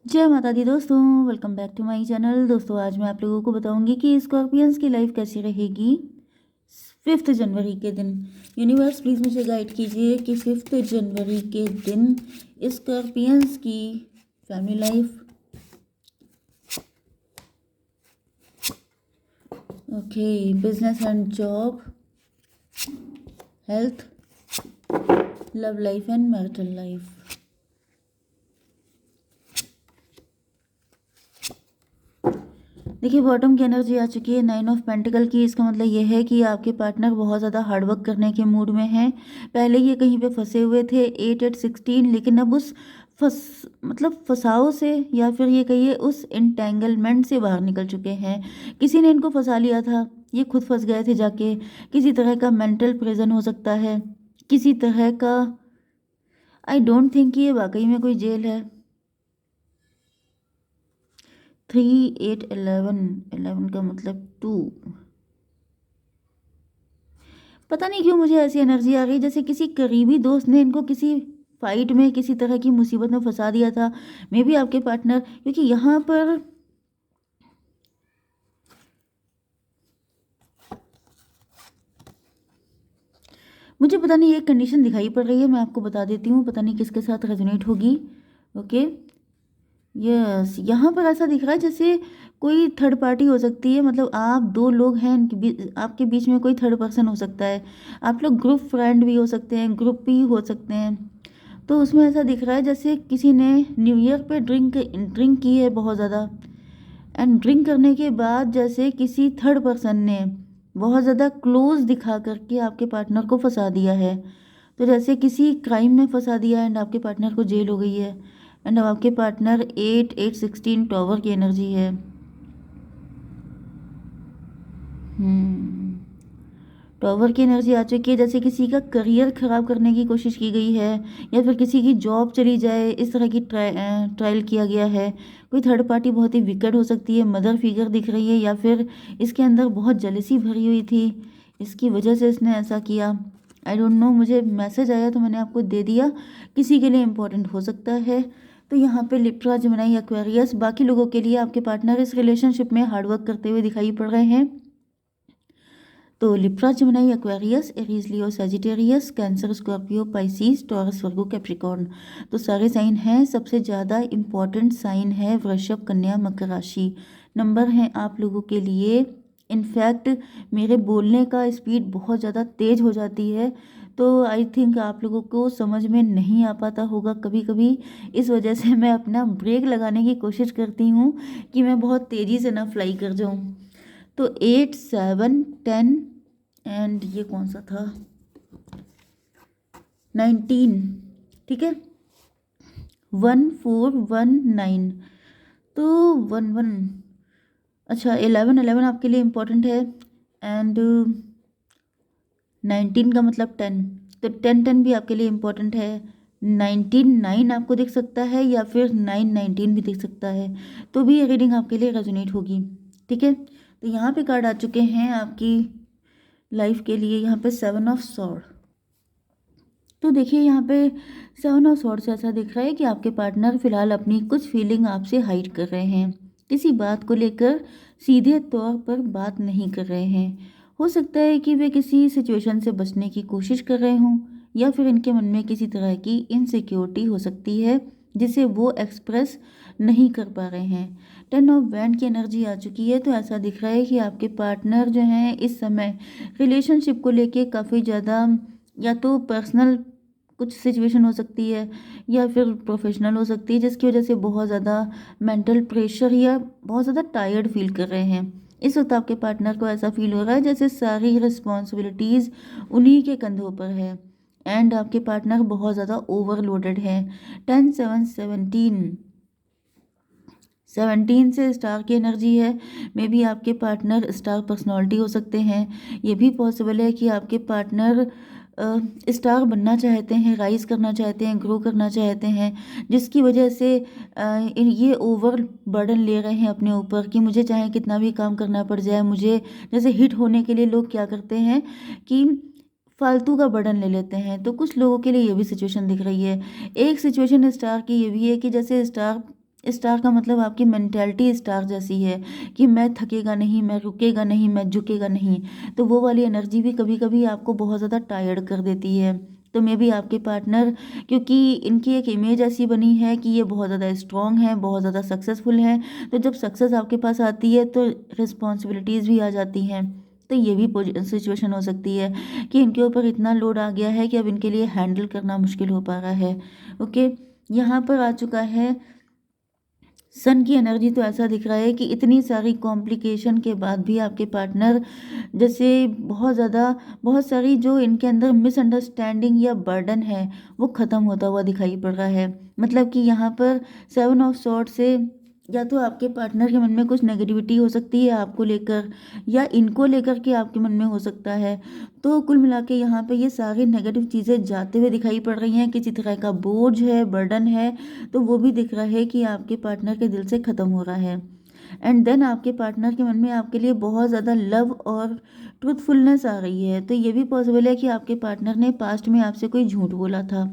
जय माता दी दोस्तों, welcome back to my channel. दोस्तों आज मैं आप लोगों को बताऊंगी कि स्कॉर्पियंस की लाइफ कैसी रहेगी 5 जनवरी के दिन। यूनिवर्स प्लीज़ मुझे गाइड कीजिए कि 5 जनवरी के दिन स्कॉर्पियंस की family life, okay, business and job, health, love life and marital life. देखिए बॉटम की एनर्जी आ चुकी है 9 ऑफ पेंटिकल की। इसका मतलब ये है कि आपके पार्टनर बहुत ज़्यादा हार्डवर्क करने के मूड में हैं। पहले ये कहीं पे फंसे हुए थे 8 8 16, लेकिन अब उस फंसाव से या फिर ये कहिए उस इंटेंगलमेंट से बाहर निकल चुके हैं। किसी ने इनको फंसा लिया था, ये खुद फंस गए थे जाके। किसी तरह का मेंटल प्रिजन हो सकता है, किसी तरह का। आई डोंट थिंक कि ये वाकई में कोई जेल है। 3 8 11, 11 का मतलब 2। पता नहीं क्यों मुझे ऐसी एनर्जी आ गई जैसे किसी करीबी दोस्त ने इनको किसी फाइट में, किसी तरह की मुसीबत में फंसा दिया था। मे बी आपके पार्टनर, क्योंकि यहाँ पर मुझे पता नहीं एक कंडीशन दिखाई पड़ रही है, मैं आपको बता देती हूँ, पता नहीं किसके साथ रेजोनेट होगी। ओके, यस, यहाँ पर ऐसा दिख रहा है जैसे कोई थर्ड पार्टी हो सकती है। मतलब आप दो लोग हैं, आपके बीच में कोई थर्ड पर्सन हो सकता है। आप लोग ग्रुप फ्रेंड भी हो सकते हैं, ग्रुप भी हो सकते हैं। तो उसमें ऐसा दिख रहा है जैसे किसी ने न्यू ईयर पे ड्रिंक ड्रिंक की है बहुत ज़्यादा, एंड ड्रिंक करने के बाद जैसे किसी थर्ड पर्सन ने बहुत ज़्यादा क्लोज दिखा करके आपके पार्टनर को फंसा दिया है। तो जैसे किसी क्राइम में फंसा दिया एंड आपके पार्टनर को जेल हो गई है। एंड अब आपके पार्टनर 8 8 16 टॉवर की एनर्जी है। टॉवर की एनर्जी आ चुकी है जैसे किसी का करियर ख़राब करने की कोशिश की गई है, या फिर किसी की जॉब चली जाए, इस तरह की ट्रायल किया गया है। कोई थर्ड पार्टी बहुत ही विकेट हो सकती है, मदर फिगर दिख रही है, या फिर इसके अंदर बहुत जेलसी भरी हुई थी, इसकी वजह से इसने ऐसा किया। आई डोंट नो, मुझे मैसेज आया तो मैंने आपको दे दिया, किसी के लिए इम्पोर्टेंट हो सकता है। तो यहाँ पे लिब्रा, जेमिनी, एक्वेरियस, बाकी लोगों के लिए आपके पार्टनर इस रिलेशनशिप में हार्डवर्क करते हुए दिखाई पड़ रहे हैं। तो Libra, Gemini, Aquarius, Aries, Leo, Sagittarius, Cancer, Scorpio, Pisces, Taurus, Virgo, Capricorn, तो सारे साइन हैं। सबसे ज़्यादा इम्पॉर्टेंट साइन है वृषभ, कन्या, मकर राशि। नंबर हैं आप लोगों के लिए। इनफैक्ट मेरे बोलने का स्पीड बहुत ज़्यादा तेज़ हो जाती है, तो आई थिंक आप लोगों को समझ में नहीं आ पाता होगा कभी कभी। इस वजह से मैं अपना ब्रेक लगाने की कोशिश करती हूँ कि मैं बहुत तेज़ी से ना फ्लाई कर जाऊँ। तो 8 7 10, एंड ये कौन सा था, 19, ठीक है, 14 19। तो 11, अच्छा, 11 आपके लिए इम्पोर्टेंट है। एंड 19 का मतलब 10, तो 10 भी आपके लिए इम्पोर्टेंट है। 19 9 आपको दिख सकता है, या फिर 9 19 भी दिख सकता है, तो भी ये रीडिंग आपके लिए रेजोनेट होगी। ठीक है, तो यहाँ पे कार्ड आ चुके हैं आपकी लाइफ के लिए। यहाँ पे 7 ऑफ सॉर्ड। तो देखिए यहाँ पे 7 ऑफ सॉर्ड से ऐसा दिख रहा है कि आपके पार्टनर फिलहाल अपनी कुछ फीलिंग आपसे हाइड कर रहे हैं। किसी बात को लेकर सीधे तौर पर बात नहीं कर रहे हैं। हो सकता है कि वे किसी सिचुएशन से बचने की कोशिश कर रहे हों, या फिर इनके मन में किसी तरह की इनसिक्योरिटी हो सकती है जिसे वो एक्सप्रेस नहीं कर पा रहे हैं। 10 ऑफ वैंड की एनर्जी आ चुकी है, तो ऐसा दिख रहा है कि आपके पार्टनर जो हैं इस समय रिलेशनशिप को लेके काफ़ी ज़्यादा, या तो पर्सनल कुछ सिचुएशन हो सकती है, या फिर प्रोफेशनल हो सकती है, जिसकी वजह से बहुत ज़्यादा मेंटल प्रेशर या बहुत ज़्यादा टायर्ड फील कर रहे हैं। इस वक्त आपके पार्टनर को ऐसा फील हो रहा है जैसे सारी रिस्पॉन्सिबिलिटीज़ उन्हीं के कंधों पर है, एंड आपके पार्टनर बहुत ज़्यादा ओवरलोडेड है। 10 7 17, 17 से स्टार की एनर्जी है। मे बी आपके पार्टनर स्टार पर्सनालिटी हो सकते हैं। ये भी पॉसिबल है कि आपके पार्टनर स्टार बनना चाहते हैं, राइज करना चाहते हैं, ग्रो करना चाहते हैं, जिसकी वजह से ये ओवर बर्डन ले रहे हैं अपने ऊपर कि मुझे चाहे कितना भी काम करना पड़ जाए, मुझे जैसे हिट होने के लिए लोग क्या करते हैं कि फालतू का बर्डन ले लेते हैं। तो कुछ लोगों के लिए ये भी सिचुएशन दिख रही है। एक सिचुएशन स्टार की ये भी है कि जैसे स्टार स्टार का मतलब आपकी मेंटालिटी स्टार जैसी है कि मैं थकेगा नहीं, मैं रुकेगा नहीं, मैं झुकेगा नहीं। तो वो वाली एनर्जी भी कभी कभी आपको बहुत ज़्यादा टायर्ड कर देती है। तो मे बी आपके पार्टनर, क्योंकि इनकी एक इमेज ऐसी बनी है कि ये बहुत ज़्यादा स्ट्रॉन्ग है, बहुत ज़्यादा सक्सेसफुल है, तो जब सक्सेस आपके पास आती है तो रिस्पॉन्सिबिलिटीज़ भी आ जाती हैं। तो ये भी सिचुएशन हो सकती है कि इनके ऊपर इतना लोड आ गया है कि अब इनके लिए हैंडल करना मुश्किल हो पा रहा है। ओके, यहाँ पर आ चुका है सन की एनर्जी। तो ऐसा दिख रहा है कि इतनी सारी कॉम्प्लिकेशन के बाद भी आपके पार्टनर जैसे बहुत सारी जो इनके अंदर मिसअंडरस्टैंडिंग या बर्डन है वो ख़त्म होता हुआ दिखाई पड़ रहा है। मतलब कि यहाँ पर 7 ऑफ सॉर्ड से या तो आपके पार्टनर के मन में कुछ नेगेटिविटी हो सकती है आपको लेकर, या इनको लेकर के आपके मन में हो सकता है। तो कुल मिला के यहाँ पे ये सारी नेगेटिव चीज़ें जाते हुए दिखाई पड़ रही हैं। किसी तरह का बोझ है, बर्डन है, तो वो भी दिख रहा है कि आपके पार्टनर के दिल से ख़त्म हो रहा है। एंड देन आपके पार्टनर के मन में आपके लिए बहुत ज़्यादा लव और ट्रूथफुलनेस आ रही है। तो ये भी पॉसिबल है कि आपके पार्टनर ने पास्ट में आपसे कोई झूठ बोला था,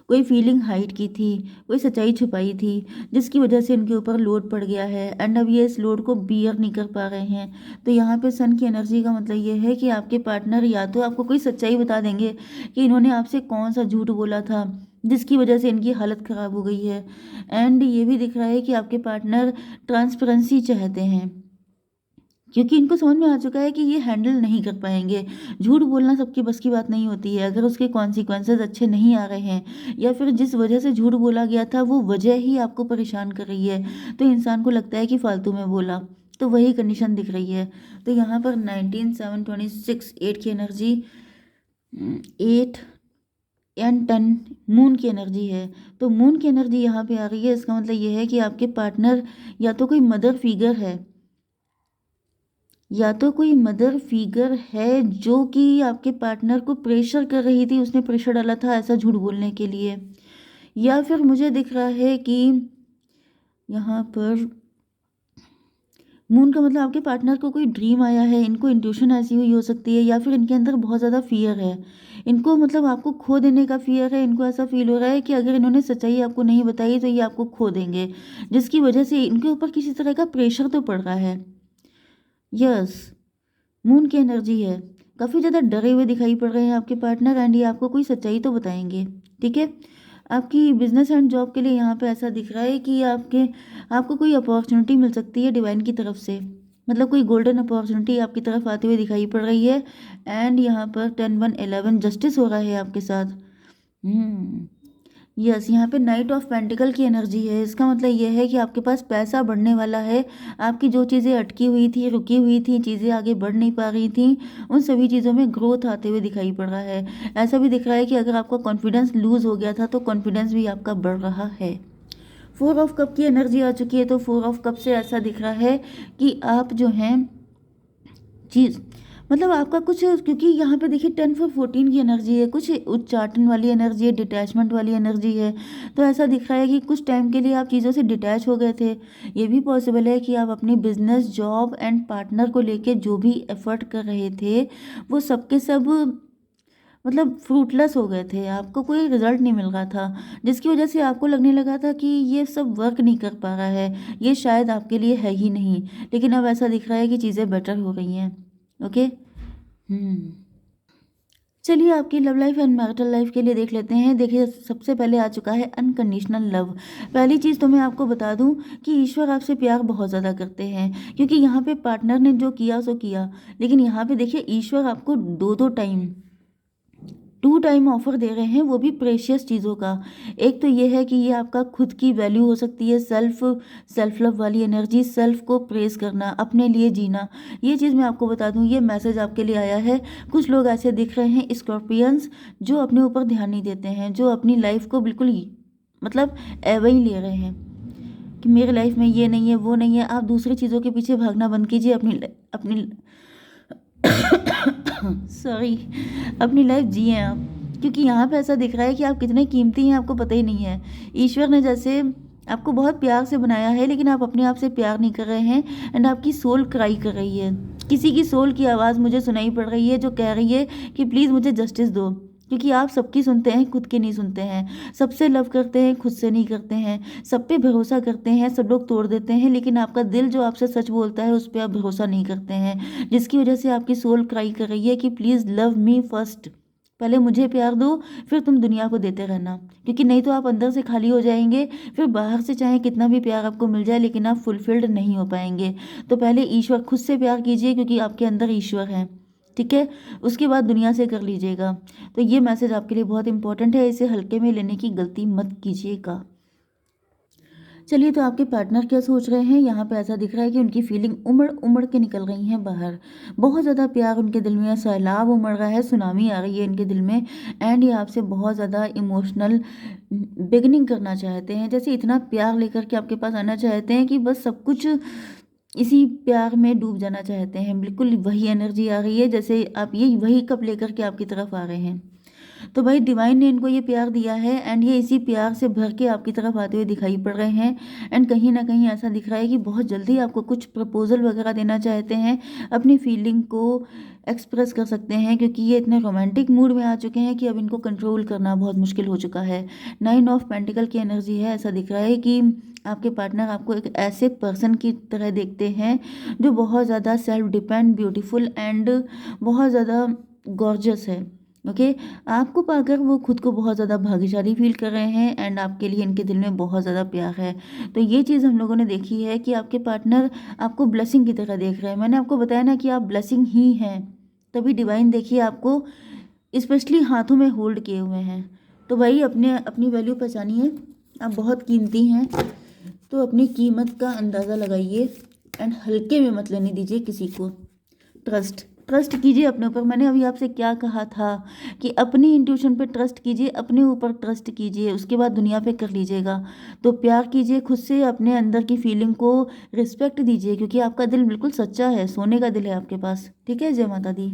कोई फीलिंग हाइड की थी, कोई सच्चाई छुपाई थी, जिसकी वजह से इनके ऊपर लोड पड़ गया है एंड अब ये इस लोड को बियर नहीं कर पा रहे हैं। तो यहाँ पे सन की एनर्जी का मतलब ये है कि आपके पार्टनर या तो आपको कोई सच्चाई बता देंगे कि इन्होंने आपसे कौन सा झूठ बोला था जिसकी वजह से इनकी हालत ख़राब हो गई है। एंड ये भी दिख रहा है कि आपके पार्टनर ट्रांसपेरेंसी चाहते हैं, क्योंकि इनको समझ में आ चुका है कि ये हैंडल नहीं कर पाएंगे। झूठ बोलना सबकी बस की बात नहीं होती है। अगर उसके कॉन्सिक्वेंसेस अच्छे नहीं आ रहे हैं या फिर जिस वजह से झूठ बोला गया था वो वजह ही आपको परेशान कर रही है, तो इंसान को लगता है कि फालतू में बोला। तो वही कंडीशन दिख रही है। तो यहाँ पर 19, 7, 26, 8 की एनर्जी, 8 एंड 10 मून की एनर्जी है। तो मून की एनर्जी यहाँ पे आ रही है। इसका मतलब ये है कि आपके पार्टनर या तो कोई मदर फिगर है, जो कि आपके पार्टनर को प्रेशर कर रही थी, उसने प्रेशर डाला था ऐसा झूठ बोलने के लिए। या फिर मुझे दिख रहा है कि यहाँ पर मून का मतलब आपके पार्टनर को कोई ड्रीम आया है, इनको इंट्यूशन ऐसी हुई हो सकती है, या फिर इनके अंदर बहुत ज़्यादा फियर है। इनको मतलब आपको खो देने का फियर है। इनको ऐसा फील हो रहा है कि अगर इन्होंने सच्चाई आपको नहीं बताई तो ये आपको खो देंगे, जिसकी वजह से इनके ऊपर किसी तरह का प्रेशर तो पड़ रहा है। यस, मून की एनर्जी है। काफ़ी ज़्यादा डरे हुए दिखाई पड़ रहे हैं आपके पार्टनर एंड ये आपको कोई सच्चाई तो बताएंगे। ठीक है, आपकी बिजनेस एंड जॉब के लिए यहाँ पे ऐसा दिख रहा है कि आपको कोई अपॉर्चुनिटी मिल सकती है डिवाइन की तरफ से। मतलब कोई गोल्डन अपॉर्चुनिटी आपकी तरफ आते हुए दिखाई पड़ रही है। एंड यहाँ पर 10, 1, 11 जस्टिस हो रहा है आपके साथ। यस, यहाँ पे नाइट ऑफ पेंटिकल की एनर्जी है। इसका मतलब ये है कि आपके पास पैसा बढ़ने वाला है। आपकी जो चीज़ें अटकी हुई थी, रुकी हुई थी, चीज़ें आगे बढ़ नहीं पा रही थी, उन सभी चीज़ों में ग्रोथ आते हुए दिखाई पड़ रहा है। ऐसा भी दिख रहा है कि अगर आपका कॉन्फिडेंस लूज़ हो गया था तो कॉन्फिडेंस भी आपका बढ़ रहा है। 4 ऑफ कप की एनर्जी आ चुकी है। तो 4 ऑफ कप से ऐसा दिख रहा है कि आप जो हैं चीज़ मतलब आपका कुछ, क्योंकि यहाँ पे देखिए 10 for 14 की एनर्जी है, कुछ उच्चाटन वाली एनर्जी है, डिटैचमेंट वाली एनर्जी है। तो ऐसा दिख रहा है कि कुछ टाइम के लिए आप चीज़ों से डिटैच हो गए थे। ये भी पॉसिबल है कि आप अपनी बिजनेस, जॉब एंड पार्टनर को लेके जो भी एफर्ट कर रहे थे वो सब के सब मतलब फ्रूटलेस हो गए थे। आपको कोई रिजल्ट नहीं मिल रहा था, जिसकी वजह से आपको लगने लगा था कि ये सब वर्क नहीं कर पा रहा है, ये शायद आपके लिए है ही नहीं। लेकिन अब ऐसा दिख रहा है कि चीज़ें बेटर हो गई हैं। ओके, चलिए आपकी love life and marital life के लिए देख लेते हैं। देखिए, सबसे पहले आ चुका है अनकंडीशनल लव। पहली चीज़ तो मैं आपको बता दूं कि ईश्वर आपसे प्यार बहुत ज़्यादा करते हैं, क्योंकि यहाँ पे पार्टनर ने जो किया सो किया। लेकिन यहाँ पे देखिए ईश्वर आपको 2 टाइम ऑफर दे रहे हैं, वो भी प्रेशियस चीज़ों का। एक तो ये है कि ये आपका खुद की वैल्यू हो सकती है, सेल्फ लव वाली एनर्जी, सेल्फ को प्रेज करना, अपने लिए जीना। ये चीज़ मैं आपको बता दूं, ये मैसेज आपके लिए आया है। कुछ लोग ऐसे दिख रहे हैं स्कॉर्पियंस जो अपने ऊपर ध्यान नहीं देते हैं, जो अपनी लाइफ को बिल्कुल ही मतलब एवं ही ले रहे हैं कि मेरी लाइफ में ये नहीं है, वो नहीं है। आप दूसरी चीज़ों के पीछे भागना बंद कीजिए, अपनी सॉरी, अपनी लाइफ जिए आप। क्योंकि यहाँ पे ऐसा दिख रहा है कि आप कितने कीमती हैं आपको पता ही नहीं है। ईश्वर ने जैसे आपको बहुत प्यार से बनाया है, लेकिन आप अपने आप से प्यार नहीं कर रहे हैं एंड आपकी सोल क्राई कर रही है। किसी की सोल की आवाज़ मुझे सुनाई पड़ रही है जो कह रही है कि प्लीज़ मुझे जस्टिस दो, क्योंकि आप सबकी सुनते हैं, खुद की नहीं सुनते हैं। सबसे लव करते हैं, खुद से नहीं करते हैं। सब पे भरोसा करते हैं, सब लोग तोड़ देते हैं, लेकिन आपका दिल जो आपसे सच बोलता है उस पर आप भरोसा नहीं करते हैं, जिसकी वजह से आपकी सोल क्राई कर रही है कि प्लीज़ लव मी फर्स्ट। पहले मुझे प्यार दो, फिर तुम दुनिया को देते रहना, क्योंकि नहीं तो आप अंदर से खाली हो जाएंगे। फिर बाहर से चाहे कितना भी प्यार आपको मिल जाए, लेकिन आप फुलफिल्ड नहीं हो पाएंगे। तो पहले ईश्वर खुद से प्यार कीजिए, क्योंकि आपके अंदर ईश्वर है, ठीक है। उसके बाद दुनिया से कर लीजिएगा। तो ये मैसेज आपके लिए बहुत इंपॉर्टेंट है, इसे हल्के में लेने की गलती मत कीजिएगा। चलिए, तो आपके पार्टनर क्या सोच रहे हैं? यहाँ पे ऐसा दिख रहा है कि उनकी फीलिंग उमड़ उमड़ के निकल रही हैं बाहर। बहुत ज़्यादा प्यार उनके दिल में, सैलाब उमड़ रहा है, सुनामी आ रही है इनके दिल में। एंड ये आपसे बहुत ज़्यादा इमोशनल बिगनिंग करना चाहते हैं, जैसे इतना प्यार लेकर के आपके पास आना चाहते हैं कि बस सब कुछ इसी प्यार में डूब जाना चाहते हैं। बिल्कुल वही एनर्जी आ रही है, जैसे आप ये वही कप लेकर के आपकी तरफ आ रहे हैं। तो भाई डिवाइन ने इनको ये प्यार दिया है, एंड ये इसी प्यार से भर के आपकी तरफ आते हुए दिखाई पड़ रहे हैं। एंड कहीं ना कहीं ऐसा दिख रहा है कि बहुत जल्दी आपको कुछ प्रपोजल वगैरह देना चाहते हैं, अपनी फीलिंग को एक्सप्रेस कर सकते हैं, क्योंकि ये इतने रोमांटिक मूड में आ चुके हैं कि अब इनको कंट्रोल करना बहुत मुश्किल हो चुका है। 9 ऑफ पेंटिकल की एनर्जी है। ऐसा दिख रहा है कि आपके पार्टनर आपको एक ऐसे पर्सन की तरह देखते हैं जो बहुत ज़्यादा सेल्फ डिपेंड, ब्यूटीफुल एंड बहुत ज़्यादा गॉर्जस है। ओके, आपको पाकर वो खुद को बहुत ज़्यादा भाग्यशाली फील कर रहे हैं, एंड आपके लिए इनके दिल में बहुत ज़्यादा प्यार है। तो ये चीज़ हम लोगों ने देखी है कि आपके पार्टनर आपको ब्लेसिंग की तरह देख रहे हैं। मैंने आपको बताया ना कि आप ब्लेसिंग ही हैं, तभी डिवाइन देखिए आपको स्पेशली हाथों में होल्ड किए हुए हैं। तो भाई अपने अपनी वैल्यू पहचानिए, आप बहुत कीमती हैं। तो अपनी कीमत का अंदाज़ा लगाइए, एंड हल्के में मत लेने दीजिए किसी को। ट्रस्ट ट्रस्ट कीजिए अपने ऊपर। मैंने अभी आपसे क्या कहा था कि अपनी इंट्यूशन पे ट्रस्ट कीजिए, अपने ऊपर ट्रस्ट कीजिए, उसके बाद दुनिया पे कर लीजिएगा। तो प्यार कीजिए खुद से, अपने अंदर की फीलिंग को रिस्पेक्ट दीजिए, क्योंकि आपका दिल बिल्कुल सच्चा है, सोने का दिल है आपके पास, ठीक है। जय माता दी।